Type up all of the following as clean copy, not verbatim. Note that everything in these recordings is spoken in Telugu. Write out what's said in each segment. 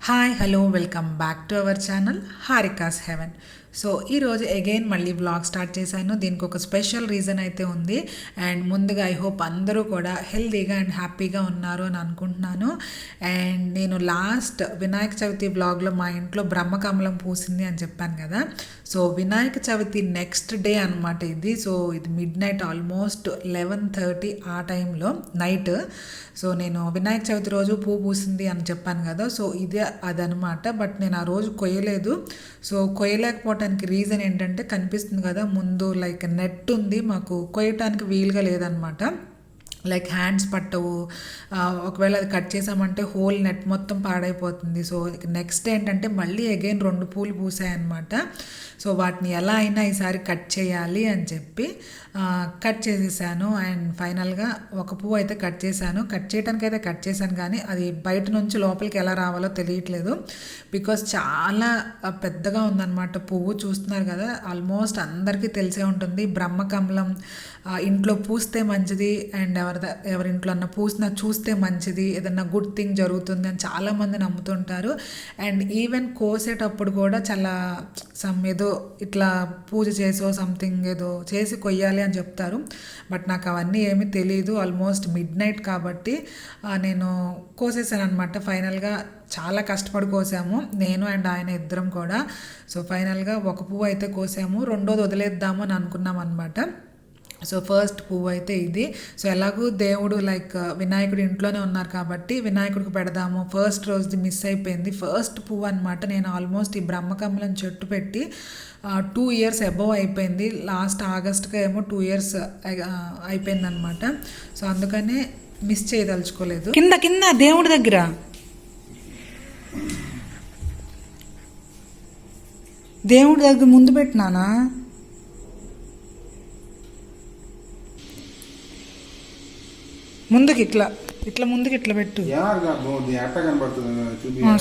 Hi hello welcome back to our channel Harika's heaven. So ఈరోజు అగైన్ మళ్ళీ బ్లాగ్ స్టార్ట్ చేశాను. దీనికి ఒక స్పెషల్ రీజన్ అయితే ఉంది. అండ్ ముందుగా ఐ హోప్ అందరూ కూడా హెల్తీగా అండ్ హ్యాపీగా ఉన్నారు అని అనుకుంటున్నాను. అండ్ నేను లాస్ట్ వినాయక చవితి బ్లాగ్లో మా ఇంట్లో బ్రహ్మకమలం పూసింది అని చెప్పాను కదా. So Vinayaka Chavithi next day అనమాట ఇది. సో ఇది మిడ్ నైట్ ఆల్మోస్ట్ 11:30 ఆ టైంలో నైట్. సో నేను వినాయక చవితి రోజు పువ్వు పూసింది అని చెప్పాను కదా. సో ఇదే అదనమాట. బట్ నేను ఆ రోజు కొయ్యలేదు. సో కొయ్యలేకపోవటానికి రీజన్ ఏంటంటే కనిపిస్తుంది కదా ముందు లైక్ నెట్ ఉంది, మాకు కొయ్యటానికి వీలుగా లేదనమాట. లైక్ హ్యాండ్స్ పట్టవు, ఒకవేళ అది కట్ చేసామంటే హోల్ నెట్ మొత్తం పాడైపోతుంది. సో నెక్స్ట్ ఏంటంటే మళ్ళీ అగైన్ 2 పూలు పూసాయన్నమాట. సో వాటిని ఎలా అయినా ఈసారి కట్ చేయాలి అని చెప్పి కట్ చేసేసాను. అండ్ ఫైనల్గా ఒక పువ్వు అయితే కట్ చేశాను. కట్ చేయడానికి అయితే కట్ చేశాను, కానీ అది బయట నుంచి లోపలికి ఎలా రావాలో తెలియట్లేదు. బికాస్ చాలా పెద్దగా ఉందన్నమాట పువ్వు. చూస్తున్నారు కదా, ఆల్మోస్ట్ అందరికీ తెలిసే ఉంటుంది బ్రహ్మకమలం ఇంట్లో పూస్తే మంచిది, అండ్ ఎవరింట్లో అన్న పూసినా చూస్తే మంచిది, ఏదన్నా గుడ్ థింగ్ జరుగుతుంది అని చాలామంది నమ్ముతుంటారు. అండ్ ఈవెన్ కోసేటప్పుడు కూడా చాలా ఏదో ఇట్లా పూజ చేసో సంథింగ్ ఏదో చేసి కొయ్యాలి అని చెప్తారు. బట్ నాకు అవన్నీ ఏమీ తెలియదు. ఆల్మోస్ట్ మిడ్ నైట్ కాబట్టి నేను కోసేసాను అనమాట. ఫైనల్గా చాలా కష్టపడి కోసాము, నేను అండ్ ఆయన ఇద్దరం కూడా. సో ఫైనల్గా ఒక పువ్వు అయితే కోసాము, రెండోది వదిలేద్దాము అని అనుకున్నాం అనమాట. సో ఫస్ట్ పువ్వు అయితే ఇది. సో ఎలాగూ దేవుడు లైక్ వినాయకుడు ఇంట్లోనే ఉన్నారు కాబట్టి వినాయకుడికి పెడదాము. ఫస్ట్ రోజుది మిస్ అయిపోయింది, ఫస్ట్ పువ్వు అనమాట. నేను ఆల్మోస్ట్ ఈ బ్రహ్మకమలం చెట్టు పెట్టి 2 years అబవ్ అయిపోయింది. లాస్ట్ ఆగస్ట్గా ఏమో 2 years అయిపోయింది అనమాట. సో అందుకనే మిస్ చేయదలుచుకోలేదు. కింద కింద దేవుడి దగ్గర ముందు పెట్టినానా? ముందుకి ఇట్లా ఇట్లా ముందుకి ఇట్లా పెట్టు.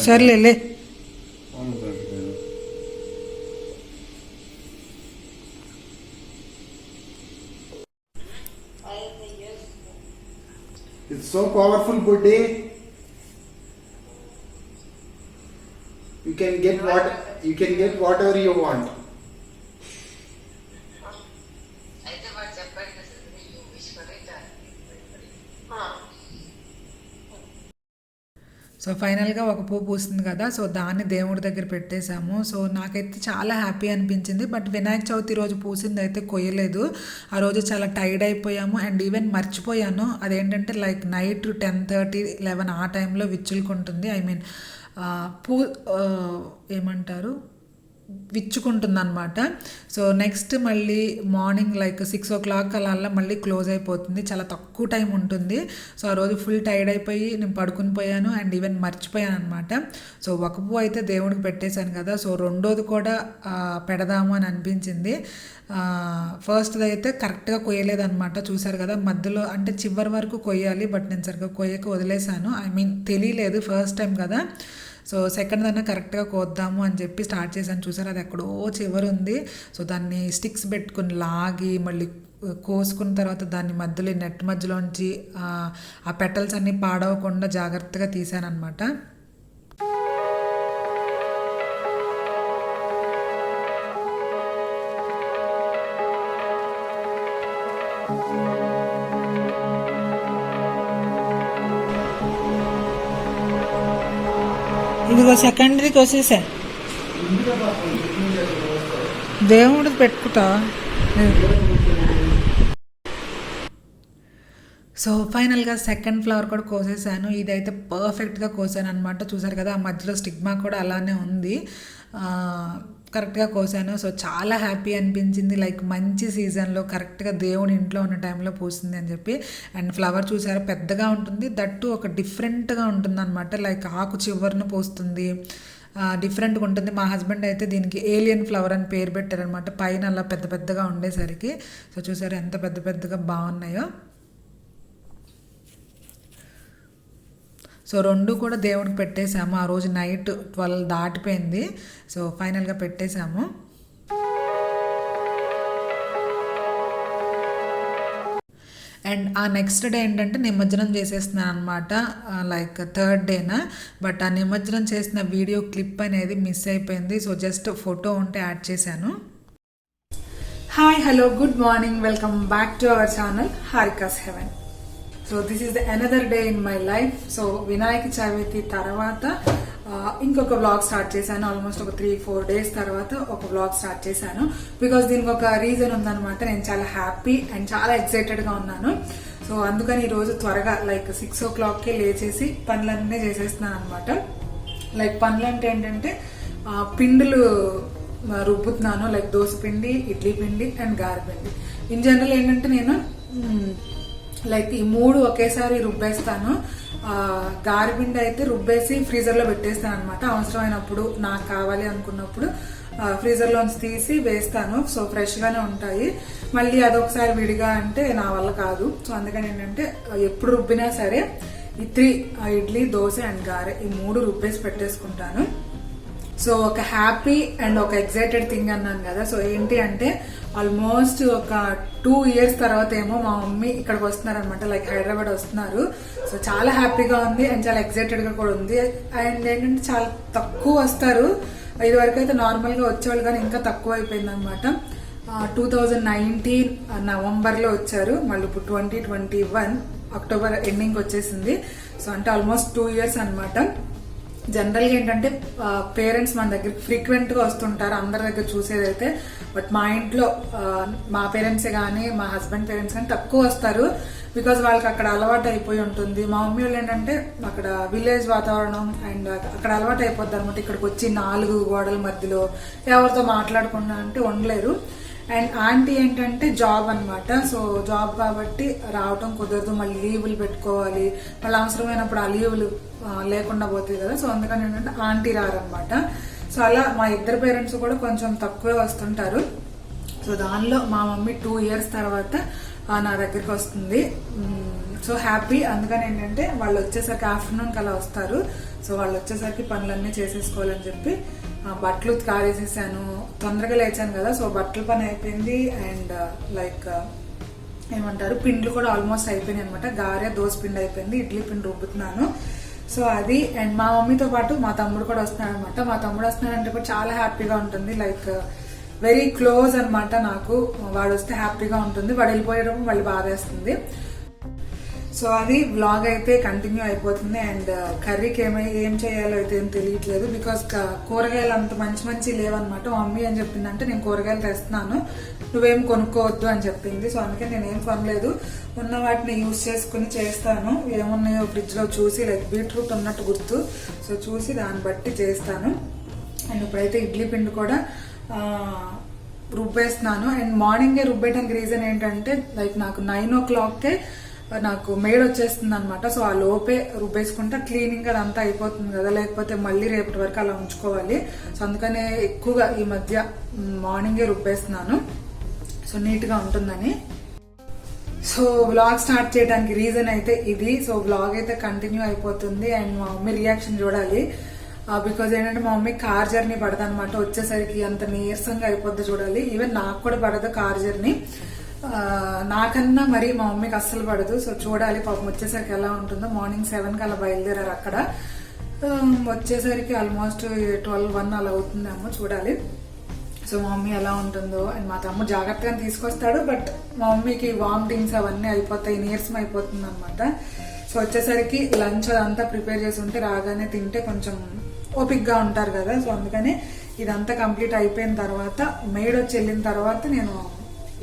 సర్లే. It's so powerful, Buddha. You can get whatever you want. So ఫైనల్గా ఒక పువ్వు పూస్తుంది కదా, సో దాన్ని దేవుడి దగ్గర పెట్టేశాము. సో నాకైతే చాలా హ్యాపీ అనిపించింది. బట్ వినాయక చవితి రోజు పూసింది అయితే కొయ్యలేదు. ఆ రోజు చాలా టైర్డ్ అయిపోయాము. అండ్ ఈవెన్ మర్చిపోయాను, అదేంటంటే లైక్ నైట్ 10:30, 11 ఆ టైంలో విచ్చులుకుంటుంది. ఐ మీన్ ఏమంటారు, విచ్చుకుంటుంది అనమాట. సో నెక్స్ట్ మళ్ళీ మార్నింగ్ లైక్ 6 o'clock అలా మళ్ళీ క్లోజ్ అయిపోతుంది. చాలా తక్కువ టైం ఉంటుంది. సో ఆ రోజు ఫుల్ టైర్డ్ అయిపోయి నేను పడుకుని పోయాను అండ్ ఈవెన్ మర్చిపోయాను అనమాట. సో ఒక పువ్వు అయితే దేవుడికి పెట్టేశాను కదా. సో రెండోది కూడా పెడదాము అని అనిపించింది. ఫస్ట్ది అయితే కరెక్ట్గా కొయ్యలేదన్నమాట. చూసారు కదా, మధ్యలో అంటే చివరి వరకు కొయ్యాలి, బట్ నేను సరిగ్గా కొయ్యక వదిలేశాను. ఐ మీన్ తెలియలేదు, ఫస్ట్ టైం కదా. సో సెకండ్ దాన్ని కరెక్ట్గా కోద్దాము అని చెప్పి స్టార్ట్ చేశాను. చూసారు, అది ఎక్కడో చివరి ఉంది. సో దాన్ని స్టిక్స్ పెట్టుకుని లాగి మళ్ళీ కోసుకున్న తర్వాత దాన్ని మధ్యలో నెట్ మధ్యలోంచి ఆ పెటల్స్ అన్నీ పాడవకుండా జాగ్రత్తగా తీసాను అనమాట. ఇదిగో సెకండరీ కోసేసా, దేవుడు పెట్టుకుంటా. సో ఫైనల్గా సెకండ్ ఫ్లవర్ కూడా కోసేసాను. ఇదైతే పర్ఫెక్ట్గా కోసాను అనమాట. చూసారు కదా, ఆ మధ్యలో స్టిగ్మా కూడా అలానే ఉంది. కరెక్ట్గా కోసాను. సో చాలా హ్యాపీ అనిపించింది. లైక్ మంచి సీజన్లో కరెక్ట్గా దేవుని ఇంట్లో ఉన్న టైంలో పూస్తుంది అని చెప్పి. అండ్ ఫ్లవర్ చూసారా, పెద్దగా ఉంటుంది, దట్టు ఒక డిఫరెంట్గా ఉంటుంది అనమాట. లైక్ ఆకు చివరిన పోస్తుంది, డిఫరెంట్గా ఉంటుంది. మా హస్బెండ్ అయితే దీనికి ఏలియన్ ఫ్లవర్ అని పేరు పెట్టారనమాట, పైన అలా పెద్ద పెద్దగా ఉండేసరికి. సో చూసారా ఎంత పెద్ద పెద్దగా బాగున్నాయో. సో 2 కూడా దేవుడికి పెట్టేశాము. ఆ రోజు నైట్ 12 దాటిపోయింది. సో ఫైనల్గా పెట్టేశాము. అండ్ ఆ నెక్స్ట్ డే ఏంటంటే నిమజ్జనం చేసేస్తున్నాను అనమాట, లైక్ థర్డ్ డేనా. బట్ ఆ నిమజ్జనం చేసిన వీడియో క్లిప్ అనేది మిస్ అయిపోయింది. సో జస్ట్ ఫోటో ఉంటే యాడ్ చేశాను. Hi hello good morning, welcome back to our channel Harika's heaven. So this is the another day in my life. So Vinayaka Chavithi తర్వాత ఇంకొక వ్లాగ్ స్టార్ట్ చేశాను. ఆల్మోస్ట్ ఒక 3-4 days తర్వాత ఒక వ్లాగ్ స్టార్ట్ చేశాను. బికాస్ దీనికి ఒక రీజన్ ఉందనమాట. నేను చాలా హ్యాపీ అండ్ చాలా ఎక్సైటెడ్గా ఉన్నాను. సో అందుకని ఈరోజు త్వరగా లైక్ 6 o'clockకే లేచేసి పనులన్నీ చేసేస్తున్నాను అనమాట. లైక్ పనులు అంటే ఏంటంటే పిండిలు రుబ్బుతున్నాను, లైక్ దోశ పిండి, ఇడ్లీ పిండి అండ్ గారె పిండి. ఇన్ జనరల్ ఏంటంటే నేను లైక్ ఈ 3 ఒకేసారి రుబ్బేస్తాను. గారెపిండి అయితే రుబ్బేసి ఫ్రీజర్లో పెట్టేస్తాను అనమాట. అవసరమైనప్పుడు నాకు కావాలి అనుకున్నప్పుడు ఫ్రీజర్లోంచి తీసి వేస్తాను. సో ఫ్రెష్గానే ఉంటాయి. మళ్ళీ అదొకసారి విడిగా అంటే నా వల్ల కాదు. సో అందుకని ఏంటంటే ఎప్పుడు రుబ్బినా సరే ఈ 3 ఇడ్లీ, దోశ అండ్ గారె ఈ 3 రుబ్బేసి పెట్టేసుకుంటాను. సో ఒక హ్యాపీ అండ్ ఒక ఎక్సైటెడ్ థింగ్ అన్నాను కదా. సో ఏంటి అంటే ఆల్మోస్ట్ ఒక 2 years తర్వాత ఏమో మా మమ్మీ ఇక్కడికి వస్తున్నారు అనమాట, లైక్ హైదరాబాద్ వస్తున్నారు. సో చాలా హ్యాపీగా ఉంది అండ్ చాలా ఎక్సైటెడ్ గా కూడా ఉంది. అండ్ ఏంటంటే చాలా తక్కువ వస్తారు. ఇది వరకు అయితే నార్మల్ గా వచ్చేవాళ్ళు, కానీ ఇంకా తక్కువ అయిపోయింది అనమాట. 2019 నవంబర్లో వచ్చారు, మళ్ళీ ఇప్పుడు 2021 అక్టోబర్ ఎండింగ్ వచ్చేసింది. సో అంటే ఆల్మోస్ట్ 2 years అనమాట. జనరల్గా ఏంటంటే పేరెంట్స్ మన దగ్గర ఫ్రీక్వెంట్ గా వస్తుంటారు, అందరి దగ్గర చూసేదైతే. బట్ మా ఇంట్లో మా పేరెంట్సే కానీ మా హస్బెండ్ పేరెంట్స్ కానీ తక్కువ వస్తారు. బికాజ్ వాళ్ళకి అక్కడ అలవాటు అయిపోయి ఉంటుంది. మా మమ్మీ వాళ్ళు ఏంటంటే అక్కడ విలేజ్ వాతావరణం అండ్ అక్కడ అలవాటు అయిపోద్ది అనమాట. ఇక్కడికి వచ్చి 4 గోడల మధ్యలో ఎవరితో మాట్లాడకుండా అంటే ఉండలేరు. అండ్ ఆంటీ ఏంటంటే జాబ్ అనమాట. సో జాబ్ కాబట్టి రావటం కుదరదు, మళ్ళీ లీవులు పెట్టుకోవాలి, మళ్ళీ అవసరమైనప్పుడు ఆ లీవులు లేకుండా పోతాయి కదా. సో అందుకని ఏంటంటే ఆంటీ రారనమాట. సో అలా మా ఇద్దరు పేరెంట్స్ కూడా కొంచెం తక్కువే వస్తుంటారు. సో దానిలో మా మమ్మీ 2 years తర్వాత నా దగ్గరికి వస్తుంది. So happy. అందుకని ఏంటంటే వాళ్ళు వచ్చేసరికి ఆఫ్టర్నూన్కి అలా వస్తారు. సో వాళ్ళు వచ్చేసరికి పనులన్నీ చేసేసుకోవాలని చెప్పి బట్టలు కారేసేసాను. తొందరగా లేచాను కదా. సో బట్టల పని అయిపోయింది అండ్ లైక్ ఏమంటారు పిండ్లు కూడా ఆల్మోస్ట్ అయిపోయినాయి అనమాట. గారె, దోశ పిండి అయిపోయింది, ఇడ్లీ పిండి రుబ్బుతున్నాను. సో అది. అండ్ మా మమ్మీతో పాటు మా తమ్ముడు కూడా వస్తున్నాడు అనమాట. మా తమ్ముడు వస్తున్నాడంటే కూడా చాలా హ్యాపీగా ఉంటుంది. లైక్ వెరీ క్లోజ్ అనమాట నాకు. వాడు వస్తే హ్యాపీగా ఉంటుంది, వాడు వెళ్ళిపోయేటప్పుడు మళ్ళీ బాధేస్తుంది. సో అది వ్లాగ్ అయితే కంటిన్యూ అయిపోతుంది. అండ్ కర్రీకి ఏం చేయాలో అయితే ఏం తెలియట్లేదు. బికాస్ కూరగాయలు అంత మంచి లేవన్నమాట. మమ్మీ అని చెప్పిందంటే నేను కూరగాయలు తెస్తున్నాను, నువ్వేం కొనుక్కోవద్దు అని చెప్పింది. సో అందుకే నేనేం కొనలేదు, ఉన్న వాటిని యూజ్ చేసుకుని చేస్తాను. ఏమున్నాయో ఫ్రిడ్జ్లో చూసి, లైక్ బీట్రూట్ ఉన్నట్టు గుర్తు, సో చూసి దాన్ని బట్టి చేస్తాను. అండ్ ఇప్పుడైతే ఇడ్లీ పిండి కూడా రుబ్బేస్తున్నాను. అండ్ మార్నింగే రుబ్బేయడానికి రీజన్ ఏంటంటే లైక్ నాకు 9 o'clockకే నాకు మేడ్ వచ్చేస్తుంది అనమాట. సో ఆ లోపే రుబ్బేసుకుంటా క్లీనింగ్ అదంతా అయిపోతుంది కదా, లేకపోతే మళ్ళీ రేపటి వరకు అలా ఉంచుకోవాలి. సో అందుకనే ఎక్కువగా ఈ మధ్య మార్నింగే రుబ్బేస్తున్నాను, సో నీట్గా ఉంటుందని. సో వ్లాగ్ స్టార్ట్ చేయడానికి రీజన్ అయితే ఇది. సో వ్లాగ్ అయితే కంటిన్యూ అయిపోతుంది అండ్ మా మమ్మీ రియాక్షన్ చూడాలి. బికాజ్ ఏంటంటే మా మమ్మీ కార్ జర్నీ పడదు అనమాట. వచ్చేసరికి అంత నీరసంగా అయిపోద్ది చూడాలి. ఈవెన్ నాకు కూడా పడదు కార్ జర్నీ, నాకన్నా మరి మా మమ్మీకి అస్సలు పడదు. సో చూడాలి పాపం వచ్చేసరికి ఎలా ఉంటుందో. మార్నింగ్ 7కి అలా బయలుదేరారు. అక్కడ వచ్చేసరికి ఆల్మోస్ట్ 12-1 అలా అవుతుందేమో, చూడాలి. సో మా మమ్మీ ఎలా ఉంటుందో. అండ్ మా తమ్ముడు జాగ్రత్తగా తీసుకొస్తాడు, బట్ మా మమ్మీకి వామిటింగ్స్ అవన్నీ అయిపోతాయి, నీరసం అయిపోతుంది అనమాట. సో వచ్చేసరికి లంచ్ అదంతా ప్రిపేర్ చేసి ఉంటే రాగానే తింటే కొంచెం ఓపిక్గా ఉంటారు కదా. సో అందుకని ఇదంతా కంప్లీట్ అయిపోయిన తర్వాత మేడ్ వచ్చి వెళ్ళిన తర్వాత నేను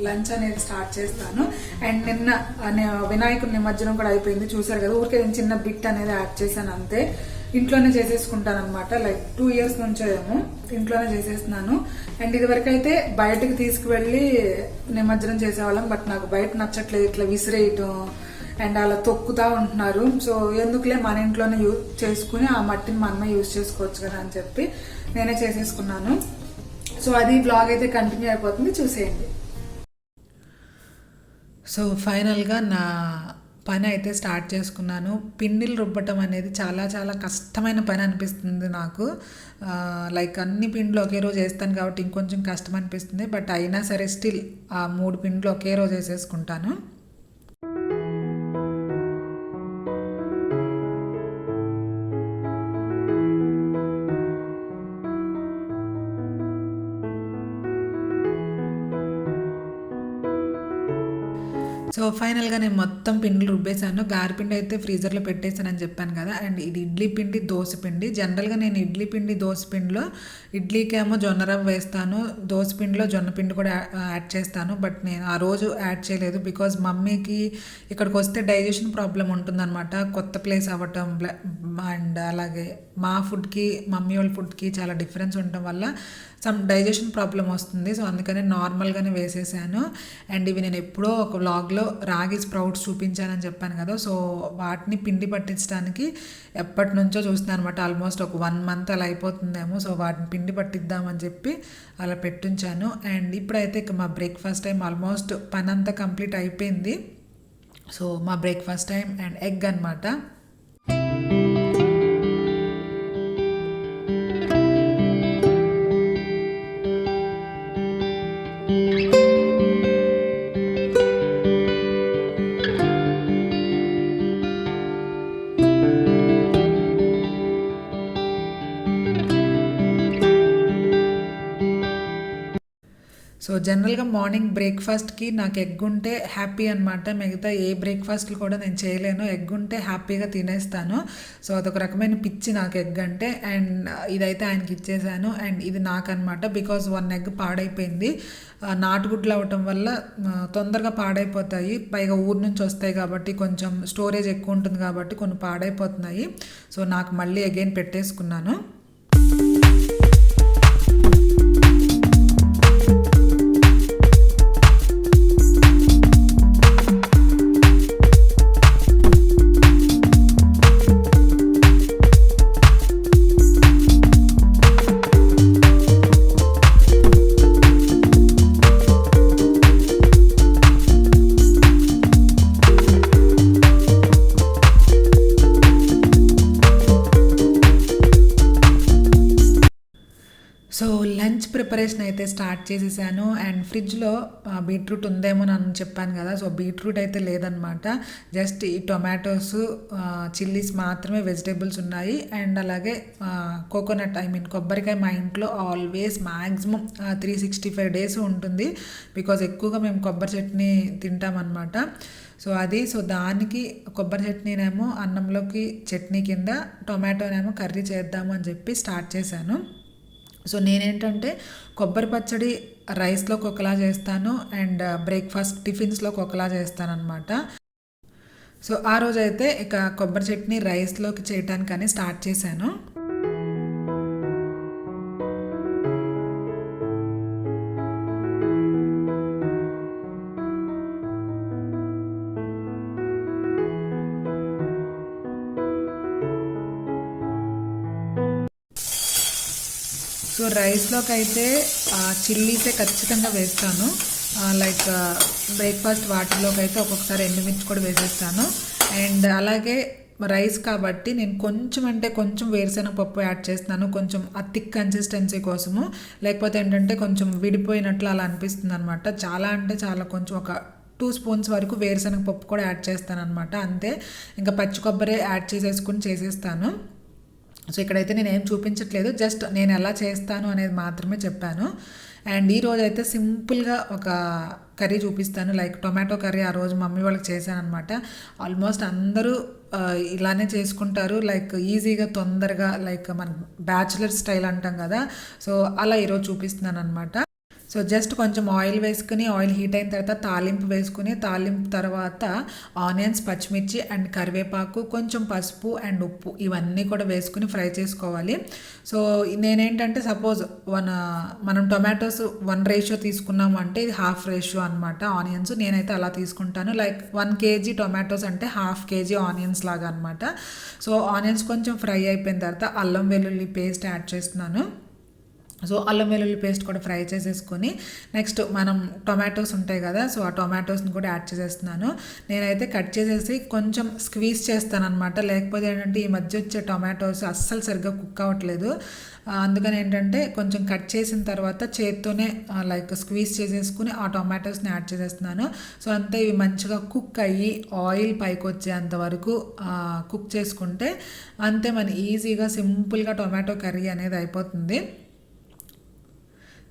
లంచ్ అనేది స్టార్ట్ చేస్తాను. అండ్ నిన్న వినాయకుడి నిమజ్జనం కూడా అయిపోయింది, చూసారు కదా. ఊరికే నేను చిన్న బిట్ అనేది యాడ్ చేశాను అంతే. ఇంట్లోనే చేసేసుకుంటాను అనమాట. లైక్ 2 years నుంచో ఏమో ఇంట్లోనే చేసేస్తున్నాను. అండ్ ఇది వరకు అయితే బయటకు తీసుకువెళ్ళి నిమజ్జనం చేసేవాళ్ళం, బట్ నాకు బయట నచ్చట్లేదు ఇట్లా విసిరేయటం అండ్ అలా తొక్కుతా ఉంటున్నారు. సో ఎందుకులే మన ఇంట్లోనే చేసుకుని ఆ మట్టిని మనమే యూజ్ చేసుకోవచ్చు కదా అని చెప్పి నేనే చేసేసుకున్నాను. సో అది బ్లాగ్ అయితే కంటిన్యూ అయిపోతుంది, చూసేయండి. సో ఫైనల్గా నా పని అయితే స్టార్ట్ చేసుకున్నాను. పిండిలు రుబ్బటం అనేది చాలా చాలా కష్టమైన పని అనిపిస్తుంది నాకు. లైక్ అన్ని పిండిలు ఒకే రోజు వేస్తాను కాబట్టి ఇంకొంచెం కష్టం అనిపిస్తుంది. బట్ అయినా సరే స్టిల్ ఆ 3 పిండిలు ఒకే రోజు వేసేసుకుంటాను. సో ఫైనల్గా నేను మొత్తం పిండిలు రుబ్బేశాను. గారెపిండి అయితే ఫ్రీజర్లో పెట్టేశానని చెప్పాను కదా. అండ్ ఇది ఇడ్లీ పిండి, దోశ పిండి. జనరల్గా నేను ఇడ్లీ పిండి, దోశ పిండిలో ఇడ్లీకేమో జొన్న రవ్వ వేస్తాను, దోశ పిండిలో జొన్న పిండి కూడా యాడ్ చేస్తాను. బట్ నేను ఆ రోజు యాడ్ చేయలేదు బికాజ్ మమ్మీకి ఇక్కడికి వస్తే డైజెషన్ ప్రాబ్లం ఉంటుందన్నమాట. కొత్త ప్లేస్ అవ్వటం అండ్ అలాగే మా ఫుడ్కి మమ్మీ వాళ్ళ ఫుడ్కి చాలా డిఫరెన్స్ ఉండటం వల్ల సమ్ డైజెషన్ ప్రాబ్లం వస్తుంది. సో అందుకని నార్మల్గానే వేసేసాను. అండ్ ఇవి నేను ఎప్పుడో ఒక వ్లాగ్లో రాగి స్ప్రౌట్స్ చూపించానని చెప్పాను కదా. సో వాటిని పిండి పట్టించడానికి ఎప్పటి నుంచో చూస్తున్నాను అనమాట. ఆల్మోస్ట్ ఒక 1 month అలా అయిపోతుందేమో. సో వాటిని పిండి పట్టిద్దామని చెప్పి అలా పెట్టుంచాను. అండ్ ఇప్పుడైతే ఇక మా బ్రేక్ఫాస్ట్ టైం ఆల్మోస్ట్ పని అంతా కంప్లీట్ అయిపోయింది. సో మా బ్రేక్ఫాస్ట్ టైం అండ్ ఎగ్ అనమాట. సో జనరల్గా మార్నింగ్ బ్రేక్ఫాస్ట్కి నాకు ఎగ్ ఉంటే హ్యాపీ అనమాట. మిగతా ఏ బ్రేక్ఫాస్ట్లు కూడా నేను చేయలేను. ఎగ్ ఉంటే హ్యాపీగా తినేస్తాను. సో అదొక రకమైన పిచ్చి నాకు ఎగ్ అంటే. అండ్ ఇదైతే ఆయనకి ఇచ్చేసాను. అండ్ ఇది నాకు అనమాట. బికాజ్ 1 egg పాడైపోయింది. నాటుగుడ్లు అవ్వటం వల్ల తొందరగా పాడైపోతాయి. పైగా ఊరు నుంచి వస్తాయి కాబట్టి కొంచెం స్టోరేజ్ ఎక్కువ ఉంటుంది కాబట్టి కొన్ని పాడైపోతున్నాయి. సో నాకు మళ్ళీ అగైన్ పెట్టేసుకున్నాను. సో లంచ్ ప్రిపరేషన్ అయితే స్టార్ట్ చేసేసాను. అండ్ ఫ్రిడ్జ్లో బీట్రూట్ ఉందేమో అని చెప్పాను కదా. సో బీట్రూట్ అయితే లేదనమాట. జస్ట్ ఈ టొమాటోస్, చిల్లీస్ మాత్రమే వెజిటేబుల్స్ ఉన్నాయి. అండ్ అలాగే కోకోనట్ కొబ్బరికాయ మా ఇంట్లో ఆల్వేస్ మ్యాక్సిమం 365 days ఉంటుంది. బికాజ్ ఎక్కువగా మేము కొబ్బరి చట్నీ తింటామన్నమాట. సో దానికి కొబ్బరి చట్నీనేమో అన్నంలోకి చట్నీ కింద, టొమాటోనేమో కర్రీ చేద్దాము అని చెప్పి స్టార్ట్ చేశాను. సో నేనేంటంటే కొబ్బరి పచ్చడి రైస్లోకి ఒకలా చేస్తాను అండ్ బ్రేక్ఫాస్ట్ టిఫిన్స్లోకి ఒకలా చేస్తాను అనమాట. సో ఆ రోజైతే ఇక కొబ్బరి చట్నీ రైస్లోకి చేయటానికని స్టార్ట్ చేశాను. సో రైస్లోకి అయితే చిల్లీసే ఖచ్చితంగా వేస్తాను. లైక్ బ్రేక్ఫాస్ట్ వాటిలోకి అయితే ఒక్కొక్కసారి ఎండుమిర్చి కూడా వేసేస్తాను. అండ్ అలాగే రైస్ కాబట్టి నేను కొంచెం వేరుశనగ పప్పు యాడ్ చేస్తున్నాను, కొంచెం ఆ థిక్ కన్సిస్టెన్సీ కోసము. లేకపోతే ఏంటంటే కొంచెం విడిపోయినట్లు అలా అనిపిస్తుంది అనమాట. చాలా కొంచెం ఒక 2 spoons వరకు వేరుశనగ పప్పు కూడా యాడ్ చేస్తాను అనమాట. అంతే, ఇంకా పచ్చి కొబ్బరి యాడ్ చేసేస్తాను. సో ఇక్కడైతే నేను ఏం చూపించట్లేదు, జస్ట్ నేను ఎలా చేస్తాను అనేది మాత్రమే చెప్పాను. అండ్ ఈ రోజు అయితే సింపుల్గా ఒక కర్రీ చూపిస్తాను. లైక్ టొమాటో కర్రీ ఆ రోజు మమ్మీ వాళ్ళకి చేశాను అనమాట. ఆల్మోస్ట్ అందరూ ఇలానే చేసుకుంటారు, లైక్ ఈజీగా తొందరగా, లైక్ మన బ్యాచులర్ స్టైల్ అంటాం కదా. సో అలా ఈరోజు చూపిస్తున్నాను అనమాట. సో జస్ట్ కొంచెం ఆయిల్ వేసుకుని, ఆయిల్ హీట్ అయిన తర్వాత తాలింపు వేసుకుని, తాలింపు తర్వాత ఆనియన్స్, పచ్చిమిర్చి అండ్ కరివేపాకు, కొంచెం పసుపు అండ్ ఉప్పు ఇవన్నీ కూడా వేసుకుని ఫ్రై చేసుకోవాలి. సో నేనేంటంటే సపోజ్ మనం టొమాటోస్ 1 ratio తీసుకున్నాము అంటే ఇది 1/2 ratio అనమాట ఆనియన్స్. నేనైతే అలా తీసుకుంటాను. లైక్ 1 kg టొమాటోస్ అంటే 1/2 kg ఆనియన్స్ లాగా అనమాట. సో ఆనియన్స్ కొంచెం ఫ్రై అయిపోయిన తర్వాత అల్లం వెల్లుల్లి పేస్ట్ యాడ్ చేస్తున్నాను. సో అల్లం వెల్లుల్లి పేస్ట్ కూడా ఫ్రై చేసేసుకొని నెక్స్ట్ మనం టొమాటోస్ ఉంటాయి కదా. సో ఆ టొమాటోస్ని కూడా యాడ్ చేసేస్తున్నాను. నేనైతే కట్ చేసేసి కొంచెం స్క్వీజ్ చేస్తాను అనమాట. లేకపోతే ఏంటంటే ఈ మధ్య వచ్చే టొమాటోస్ అస్సలు సరిగ్గా కుక్ అవ్వట్లేదు. అందుకని ఏంటంటే కొంచెం కట్ చేసిన తర్వాత చేత్తోనే లైక్ స్క్వీజ్ చేసేసుకుని ఆ టొమాటోస్ని యాడ్ చేసేస్తున్నాను. సో అంతే, ఇవి మంచిగా కుక్ అయ్యి ఆయిల్ పైకి వచ్చేంత వరకు కుక్ చేసుకుంటే అంతే మన ఈజీగా సింపుల్గా టొమాటో కర్రీ అనేది అయిపోతుంది.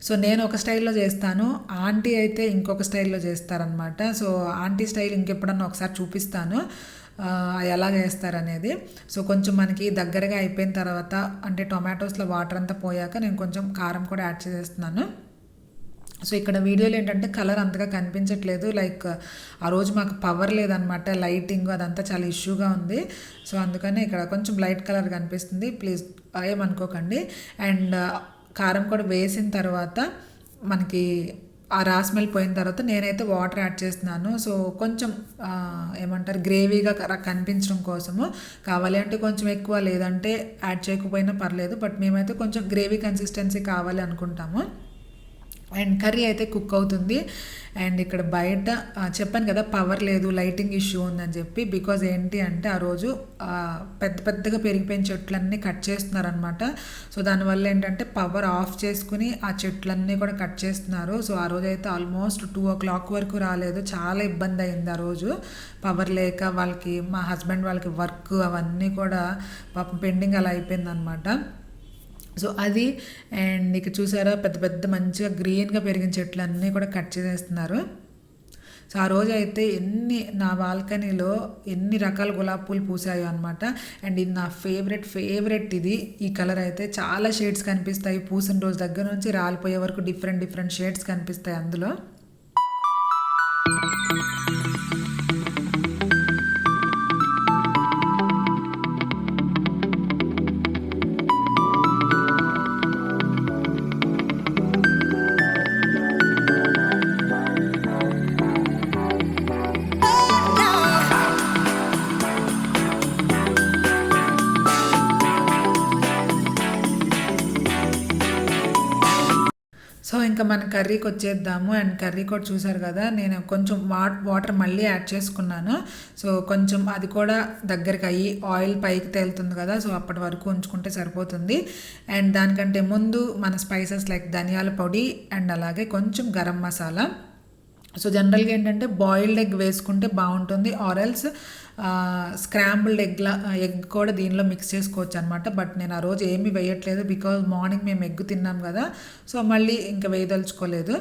సో నేను ఒక స్టైల్లో చేస్తాను, ఆంటీ అయితే ఇంకొక స్టైల్లో చేస్తారనమాట. సో ఆంటీ స్టైల్ ఇంకెప్పుడన్నా ఒకసారి చూపిస్తాను ఎలా చేస్తారనేది. సో కొంచెం మనకి దగ్గరగా అయిపోయిన తర్వాత అంటే టొమాటోస్లో వాటర్ అంతా పోయాక నేను కొంచెం కారం కూడా యాడ్ చేసేస్తున్నాను. సో ఇక్కడ వీడియోలో ఏంటంటే కలర్ అంతగా కనిపించట్లేదు, లైక్ ఆ రోజు మాకు పవర్ లేదనమాట, లైటింగ్ అదంతా చాలా ఇష్యూగా ఉంది. సో అందుకని ఇక్కడ కొంచెం లైట్ కలర్ కనిపిస్తుంది, ప్లీజ్ ఏమనుకోకండి. అండ్ కారం కూడా వేసిన తర్వాత మనకి ఆ రా స్మెల్ పోయిన తర్వాత నేనైతే వాటర్ యాడ్ చేస్తున్నాను. సో కొంచెం ఏమంటారు గ్రేవీగా కనిపించడం కోసము, కావాలి అంటే కొంచెం ఎక్కువ లేదంటే యాడ్ చేయకపోయినా పర్లేదు, బట్ మేమైతే కొంచెం గ్రేవీ కన్సిస్టెన్సీ కావాలి అనుకుంటాము. అండ్ కర్రీ అయితే కుక్ అవుతుంది. అండ్ ఇక్కడ బయట చెప్పాను కదా పవర్ లేదు, లైటింగ్ ఇష్యూ ఉందని చెప్పి. బికాజ్ ఏంటి అంటే ఆ రోజు పెద్ద పెద్దగా పెరిగిపోయిన చెట్లన్నీ కట్ చేస్తున్నారనమాట. సో దానివల్ల ఏంటంటే పవర్ ఆఫ్ చేసుకుని ఆ చెట్లన్నీ కూడా కట్ చేస్తున్నారు. సో ఆ రోజు అయితే ఆల్మోస్ట్ 2 o'clock వరకు రాలేదు, చాలా ఇబ్బంది అయింది ఆ రోజు పవర్ లేక. వాళ్ళకి మా హస్బెండ్ వాళ్ళకి వర్క్ అవన్నీ కూడా పాపం పెండింగ్ అలా అయిపోయిందనమాట. సో అది. అండ్ ఇక చూసారా పెద్ద పెద్ద మంచిగా గ్రీన్గా పెరిగిన చెట్లన్నీ కూడా కట్ చేసేస్తున్నారు. సో ఆ రోజు అయితే నా బాల్కనీలో ఎన్ని రకాల గులాబీ పూలు పూసాయో అనమాట. అండ్ ఇది నా ఫేవరెట్ ఇది. ఈ కలర్ అయితే చాలా షేడ్స్ కనిపిస్తాయి, పూసిన రోజు దగ్గర నుంచి రాలిపోయే వరకు డిఫరెంట్ షేడ్స్ కనిపిస్తాయి అందులో. సో ఇంకా మన కర్రీకి వచ్చేద్దాము. అండ్ కర్రీ కూడా చూసారు కదా, నేను కొంచెం వాటర్ మళ్ళీ యాడ్ చేసుకున్నాను. సో కొంచెం అది కూడా దగ్గరికి అయ్యి ఆయిల్ పైకి తేలుతుంది కదా, సో అప్పటి వరకు ఉంచుకుంటే సరిపోతుంది. అండ్ దానికంటే ముందు మన స్పైసెస్ లైక్ ధనియాల పొడి అండ్ అలాగే కొంచెం గరం మసాలా. సో జనరల్గా ఏంటంటే బాయిల్డ్ ఎగ్ వేసుకుంటే బాగుంటుంది, ఆరెల్స్ స్క్రాంబుల్డ్ ఎగ్ కూడా దీనిలో మిక్స్ చేసుకోవచ్చు అనమాట. బట్ నేను ఆ రోజు ఏమీ వేయట్లేదు, బికాజ్ మార్నింగ్ మేము ఎగ్ తిన్నాం కదా, సో మళ్ళీ ఇంకా వేయదలుచుకోలేదు.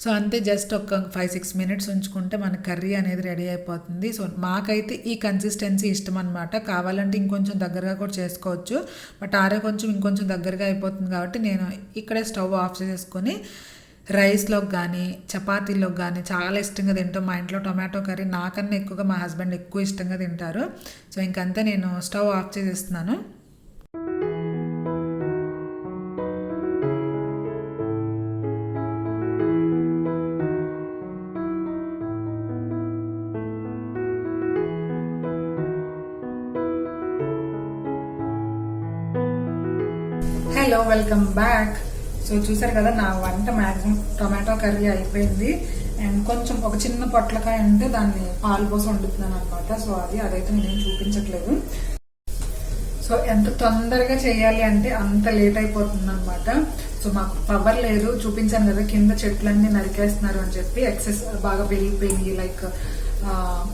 సో అంతే, జస్ట్ ఒక 5-6 minutes ఉంచుకుంటే మన కర్రీ అనేది రెడీ అయిపోతుంది. సో మాకైతే ఈ కన్సిస్టెన్సీ ఇష్టం అనమాట. కావాలంటే ఇంకొంచెం దగ్గరగా కూడా చేసుకోవచ్చు, బట్ కొంచెం ఇంకొంచెం దగ్గరగా అయిపోతుంది కాబట్టి నేను ఇక్కడే స్టవ్ ఆఫ్ చేసేసుకొని రైస్లోకి కానీ చపాతీలోకి కానీ చాలా ఇష్టంగా తింటాం. మా ఇంట్లో టొమాటో కర్రీ నాకన్నా ఎక్కువగా మా హస్బెండ్ ఎక్కువ ఇష్టంగా తింటారు. సో ఇంకంతా నేను స్టవ్ ఆఫ్ చేసేస్తున్నాను. Hello, welcome back. సో చూసారు కదా నా వంట మ్యాక్సిమం టొమాటో కర్రీ అయిపోయింది. అండ్ కొంచెం ఒక చిన్న పొట్లకాయ అంటే దాన్ని పాలు పోసి వండుతున్నాను అనమాట. సో అదైతే నేను చూపించట్లేదు. సో ఎంత తొందరగా చేయాలి అంటే అంత లేట్ అయిపోతుంది అనమాట. సో మాకు పవర్ లేదు, చూపించాను కదా కింద చెట్లన్నీ నరికేస్తున్నారు అని చెప్పి, ఎక్సెస్ బాగా పెరిగిపోయింది, లైక్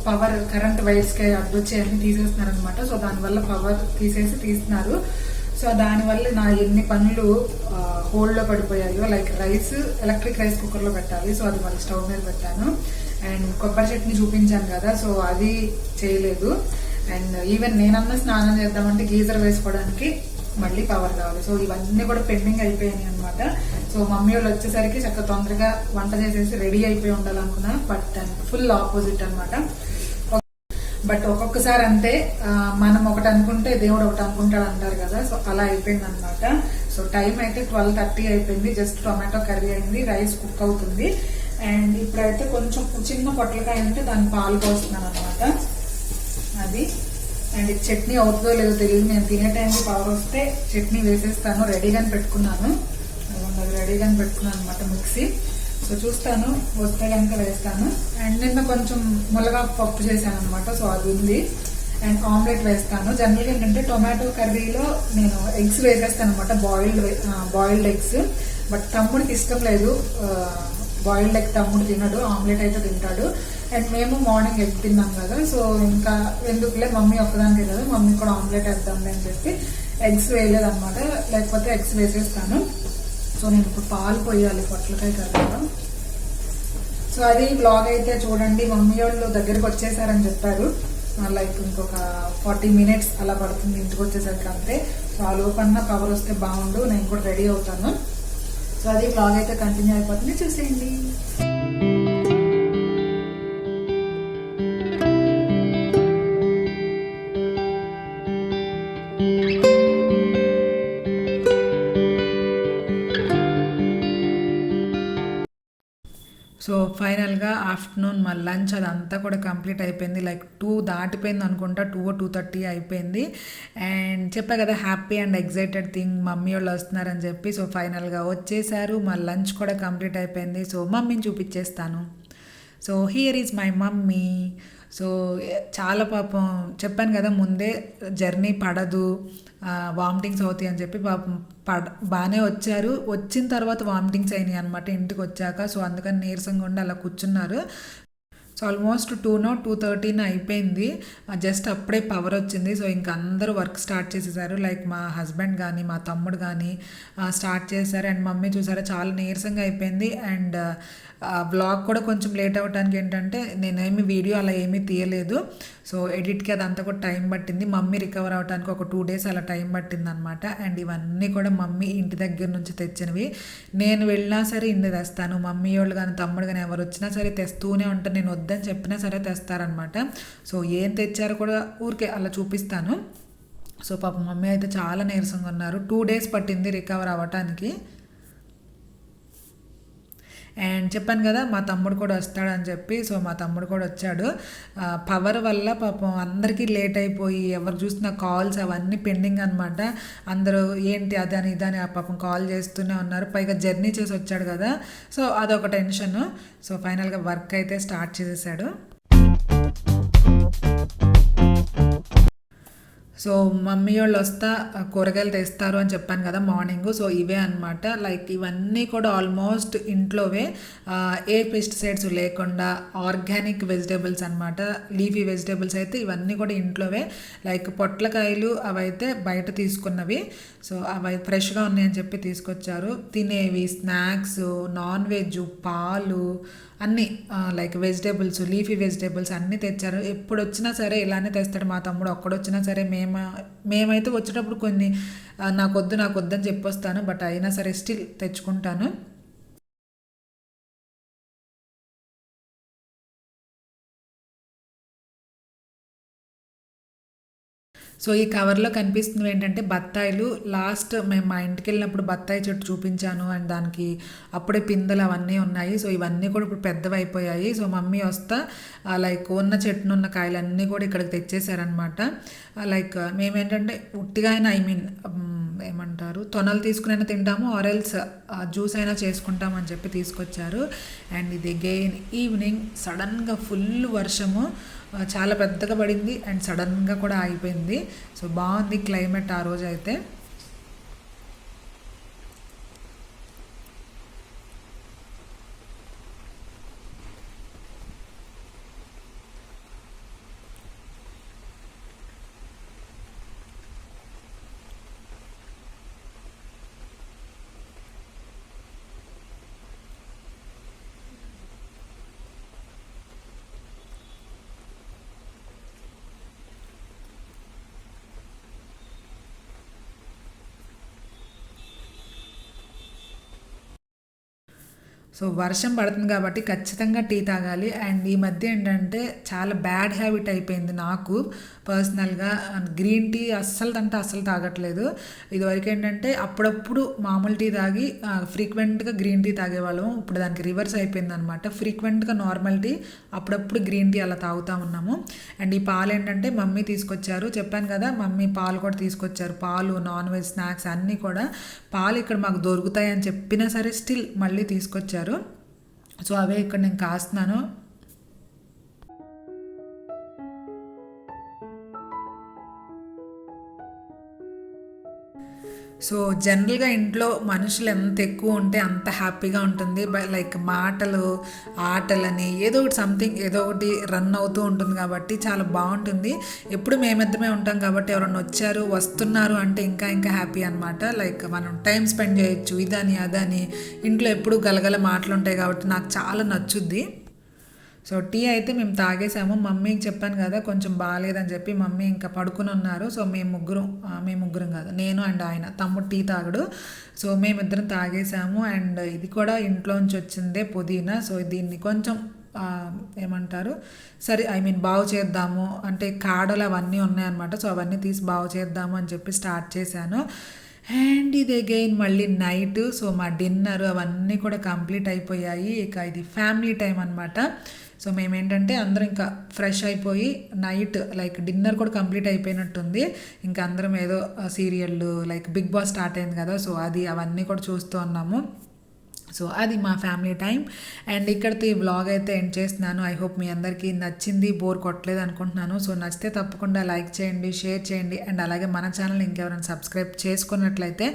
పవర్ కరెంట్ వైర్స్కి అడ్డొచ్చి అన్ని తీసేస్తున్నారు అనమాట. సో దానివల్ల పవర్ తీస్తున్నారు. సో దానివల్ల నా ఎన్ని పనులు హోల్డ్లో పడిపోయాయో, లైక్ రైస్ ఎలక్ట్రిక్ రైస్ కుక్కర్లో పెట్టాలి, సో అది మళ్ళీ స్టవ్ మీద పెట్టాను. అండ్ కొబ్బరి చట్నీ చూపించాను కదా, సో అది చేయలేదు. అండ్ ఈవెన్ నేనన్నా స్నానం చేద్దామంటే గీజర్ వేసుకోవడానికి మళ్ళీ పవర్ కావాలి. సో ఇవన్నీ కూడా పెండింగ్ అయిపోయాయి అనమాట. సో మమ్మీ వాళ్ళు వచ్చేసరికి చక్కగా తొందరగా వంట చేసేసి రెడీ అయిపోయి ఉండాలనుకున్నా, బట్ ఫుల్ ఆపోజిట్ అనమాట. బట్ ఒక్కొక్కసారి అంతే, మనం ఒకటి అనుకుంటే దేవుడు ఒకటి అనుకుంటాడు అంటారు కదా, సో అలా అయిపోయింది అనమాట. సో టైం అయితే 12:30 అయిపోయింది. జస్ట్ టొమాటో కర్రీ అయింది, రైస్ కుక్ అవుతుంది. అండ్ ఇప్పుడైతే కొంచెం చిన్న పొట్లకాయ ఉంటే దాన్ని పాలు పోస్తున్నాను అనమాట. అది. అండ్ చట్నీ అవుతుందో లేదో తెలియదు, నేను తినే టైంకి పవర్ వస్తే చట్నీ వేసేస్తాను. రెడీగానే పెట్టుకున్నాను అనమాట మిక్సీ. సో చూస్తాను, వస్తే కనుక వేస్తాను. అండ్ నిన్న కొంచెం ములగా పప్పు చేశాను అనమాట, సో అది ఉంది. అండ్ ఆమ్లెట్ వేస్తాను. జనరల్గా ఏంటంటే టొమాటో కర్రీలో నేను ఎగ్స్ వేసేస్తాను అనమాట, బాయిల్డ్ ఎగ్స్. బట్ తమ్ముడికి ఇష్టం లేదు బాయిల్డ్ ఎగ్, తమ్ముడు తినడు, ఆమ్లెట్ అయితే తింటాడు. అండ్ మేము మార్నింగ్ ఎగ్ తిన్నాం కదా, సో ఇంకా ఎందుకులే మమ్మీ ఒక్కదానికే కదా, మమ్మీ కూడా ఆమ్లెట్ వేద్దాంలే అని చెప్పి ఎగ్స్ వేయలేదన్నమాట, లేకపోతే ఎగ్స్ వేసేస్తాను. సో నేను ఇప్పుడు పాలు పోయాలి పొట్లకాయ కర్రీలో. సో అది బ్లాగ్ అయితే చూడండి. మమ్మీ వాళ్ళు దగ్గరికి వచ్చేసారని చెప్పారు. లైక్ ఇంకొక 40 minutes అలా పడుతుంది ఇంటికి వచ్చేసరికి అంతే. సో ఆ లోపన్న పవర్ వస్తే బాగుండు, నేను కూడా రెడీ అవుతాను. సో అది బ్లాగ్ అయితే కంటిన్యూ అయిపోతుంది, చూసేయండి. సో ఫైనల్గా ఆఫ్టర్నూన్ మా లంచ్ అదంతా కూడా కంప్లీట్ అయిపోయింది. లైక్ 2 దాటిపోయింది అనుకుంటా, 2:30 అయిపోయింది. అండ్ చెప్పా కదా happy and excited thing, mummy వాళ్ళు వస్తున్నారని చెప్పి. సో ఫైనల్గా వచ్చేసారు, మా లంచ్ కూడా కంప్లీట్ అయిపోయింది. సో మమ్మీని చూపించేస్తాను. So here is my mummy. So చాలా పాపం చెప్పాను కదా ముందే, జర్నీ పడదు, వామిటింగ్స్ అవుతాయి అని చెప్పి పాపం బాగానే వచ్చారు. వచ్చిన తర్వాత వామిటింగ్స్ అయినాయి అనమాట ఇంటికి వచ్చాక. సో అందుకని నీరసంగా ఉండి అలా కూర్చున్నారు. సో ఆల్మోస్ట్ 2:30 అయిపోయింది. జస్ట్ అప్పుడే పవర్ వచ్చింది. సో ఇంకా అందరూ వర్క్ స్టార్ట్ చేసేసారు. లైక్ మా హస్బెండ్ కానీ మా తమ్ముడు కానీ స్టార్ట్ చేశారు. అండ్ మమ్మీ చూసారా చాలా నీరసంగా అయిపోయింది. అండ్ వ్లాగ్ కూడా కొంచెం లేట్ అవ్వడానికి ఏంటంటే నేనేమి వీడియో అలా ఏమీ తీయలేదు. సో ఎడిట్కి అదంతా కూడా టైం పట్టింది. మమ్మీ రికవర్ అవ్వడానికి ఒక 2 days అలా టైం పట్టింది అనమాట. అండ్ ఇవన్నీ కూడా మమ్మీ ఇంటి దగ్గర నుంచి తెచ్చినవి. నేను వెళ్ళినా సరే ఇన్ని తెస్తాను. మమ్మీ వాళ్ళు కానీ తమ్ముడు కానీ ఎవరు వచ్చినా సరే తెస్తూనే ఉంటాను. నేను వద్దని చెప్పినా సరే తెస్తారనమాట. సో ఏం తెచ్చారో కూడా ఊరికే అలా చూపిస్తాను. సో పాప మమ్మీ అయితే చాలా నీరసంగా ఉన్నారు. 2 days పట్టింది రికవర్ అవ్వటానికి. అండ్ చెప్పాను కదా మా తమ్ముడు కూడా వస్తాడని చెప్పి. సో మా తమ్ముడు కూడా వచ్చాడు. పవర్ వల్ల పాపం అందరికీ లేట్ అయిపోయి ఎవరు చూసిన కాల్స్ అవన్నీ పెండింగ్ అనమాట. అందరూ ఏంటి అదని ఇదని ఆ పాపం కాల్ చేస్తూనే ఉన్నారు. పైగా జర్నీ చేసి వచ్చాడు కదా, సో అదొక టెన్షన్. సో ఫైనల్గా వర్క్ అయితే స్టార్ట్ చేసేసాడు. సో మమ్మీ వాళ్ళు వస్తా కూరగాయలు తెస్తారు అని చెప్పాను కదా మార్నింగ్. సో ఇవే అనమాట. లైక్ ఇవన్నీ కూడా ఆల్మోస్ట్ ఇంట్లోవే, ఏ పెస్టిసైడ్స్ లేకుండా ఆర్గానిక్ వెజిటేబుల్స్ అనమాట. లీఫీ వెజిటేబుల్స్ అయితే ఇవన్నీ కూడా ఇంట్లోవే. లైక్ పొట్లకాయలు అవైతే బయట తీసుకున్నవి. సో అవి ఫ్రెష్గా ఉన్నాయని చెప్పి తీసుకొచ్చారు. తినేవి స్నాక్స్, నాన్ వెజ్, పాలు అన్నీ లైక్ వెజిటేబుల్స్, లీఫీ వెజిటేబుల్స్ అన్నీ తెచ్చారు. ఎప్పుడు వచ్చినా సరే ఇలానే తెస్తాడు మా తమ్ముడు. ఒక్కడొచ్చినా సరే మేమైతే వచ్చేటప్పుడు కొన్ని నాకొద్దు అని చెప్పొస్తాను, బట్ అయినా సరే స్టిల్ తెచ్చుకుంటాను. సో ఈ కవర్లో కనిపిస్తున్నవి ఏంటంటే బత్తాయిలు. లాస్ట్ మేము మా ఇంటికి వెళ్ళినప్పుడు బత్తాయి చెట్టు చూపించాను. అండ్ దానికి అప్పుడే పిందెలు అవన్నీ ఉన్నాయి. సో ఇవన్నీ కూడా ఇప్పుడు పెద్దవి అయిపోయాయి. సో మమ్మీ వస్తా లైక్ ఉన్న చెట్టునున్న కాయలన్నీ కూడా ఇక్కడికి తెచ్చేసారనమాట. లైక్ మేమేంటంటే ఉట్టిగా అయినా ఏమంటారు తొనలు తీసుకునైనా తింటాము, ఆరెల్స్ జ్యూస్ అయినా చేసుకుంటామని చెప్పి తీసుకొచ్చారు. అండ్ ఇది అగైన్ ఈవినింగ్ సడన్గా ఫుల్ వర్షము చాలా పెద్దగా పడింది అండ్ సడన్గా కూడా ఆగిపోయింది. సో బాగుంది క్లైమేట్ ఆ రోజు అయితే. సో వర్షం పడుతుంది కాబట్టి ఖచ్చితంగా టీ తాగాలి. అండ్ ఈ మధ్య ఏంటంటే చాలా బ్యాడ్ హ్యాబిట్ అయిపోయింది నాకు పర్సనల్గా. గ్రీన్ టీ అస్సలు తాగట్లేదు. ఇదివరకు ఏంటంటే అప్పుడప్పుడు మామూలు టీ తాగి ఫ్రీక్వెంట్గా గ్రీన్ టీ తాగేవాళ్ళము. ఇప్పుడు దానికి రివర్స్ అయిపోయింది అనమాట. ఫ్రీక్వెంట్గా నార్మల్ టీ, అప్పుడప్పుడు గ్రీన్ టీ అలా తాగుతూ ఉన్నాము. అండ్ ఈ పాలు ఏంటంటే మమ్మీ తీసుకొచ్చారు. చెప్పాను కదా మమ్మీ పాలు కూడా తీసుకొచ్చారు. పాలు, నాన్ వెజ్, స్నాక్స్ అన్నీ కూడా. పాలు ఇక్కడ మాకు దొరుకుతాయి అని చెప్పినా సరే స్టిల్ మళ్ళీ తీసుకొచ్చారు. సో అవే ఇక్కడ నేను కాస్తున్నాను. సో జనరల్గా ఇంట్లో మనుషులు ఎంత ఎక్కువ ఉంటే అంత హ్యాపీగా ఉంటుంది. లైక్ మాటలు, ఆటలని ఏదో ఒకటి సంథింగ్ ఏదో ఒకటి రన్ అవుతూ ఉంటుంది కాబట్టి చాలా బాగుంటుంది. ఎప్పుడు మేమిద్దరమే ఉంటాం కాబట్టి ఎవరైనా వచ్చారు వస్తున్నారు అంటే ఇంకా ఇంకా హ్యాపీ అనమాట. లైక్ మనం టైం స్పెండ్ చేయొచ్చు, ఇదని అదని. ఇంట్లో ఎప్పుడు గలగల మాటలు ఉంటాయి కాబట్టి నాకు చాలా నచ్చుద్ది. సో టీ అయితే మేము తాగేసాము. మమ్మీకి చెప్పాను కదా కొంచెం బాగాలేదని చెప్పి మమ్మీ ఇంకా పడుకుని ఉన్నారు. సో మేము ముగ్గురం కాదు, నేను అండ్ ఆయన, తమ్ముడు టీ తాగడు. సో మేమిద్దరం తాగేసాము. అండ్ ఇది కూడా ఇంట్లోంచి వచ్చిందే పుదీనా. సో దీన్ని కొంచెం ఏమంటారు బాగు చేద్దాము అంటే కాడలు అవన్నీ ఉన్నాయన్నమాట. సో అవన్నీ తీసి బాగు చేద్దాము అని చెప్పి స్టార్ట్ చేశాను. అండ్ ఇది అగైన్ మళ్ళీ నైట్. సో మా డిన్నర్ అవన్నీ కూడా కంప్లీట్ అయిపోయాయి. ఇక ఇది ఫ్యామిలీ టైం అనమాట. సో మేమేంటంటే అందరం ఇంకా ఫ్రెష్ అయిపోయి నైట్ లైక్ డిన్నర్ కూడా కంప్లీట్ అయిపోయినట్టుంది. ఇంకా అందరం ఏదో serial like Bigg Boss start అయింది కదా, సో అవన్నీ కూడా చూస్తూ ఉన్నాము. సో అది మా ఫ్యామిలీ టైం. అండ్ ఇక్కడితో ఈ వ్లాగ్ అయితే ఎండ్ చేస్తున్నాను. ఐ హోప్ మీ అందరికీ నచ్చింది, బోర్ కొట్టలేదు అనుకుంటున్నాను. సో నచ్చితే తప్పకుండా లైక్ చేయండి, షేర్ చేయండి. అండ్ అలాగే మన ఛానల్ ఇంకెవరైనా సబ్స్క్రైబ్ చేసుకున్నట్లయితే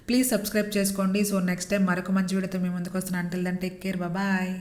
ప్లీజ్ సబ్స్క్రైబ్ చేసుకోండి. సో నెక్స్ట్ టైం మరొక మంచి వీడియోతో మీ ముందుకు వస్తున్నాను. Until then take care, bye.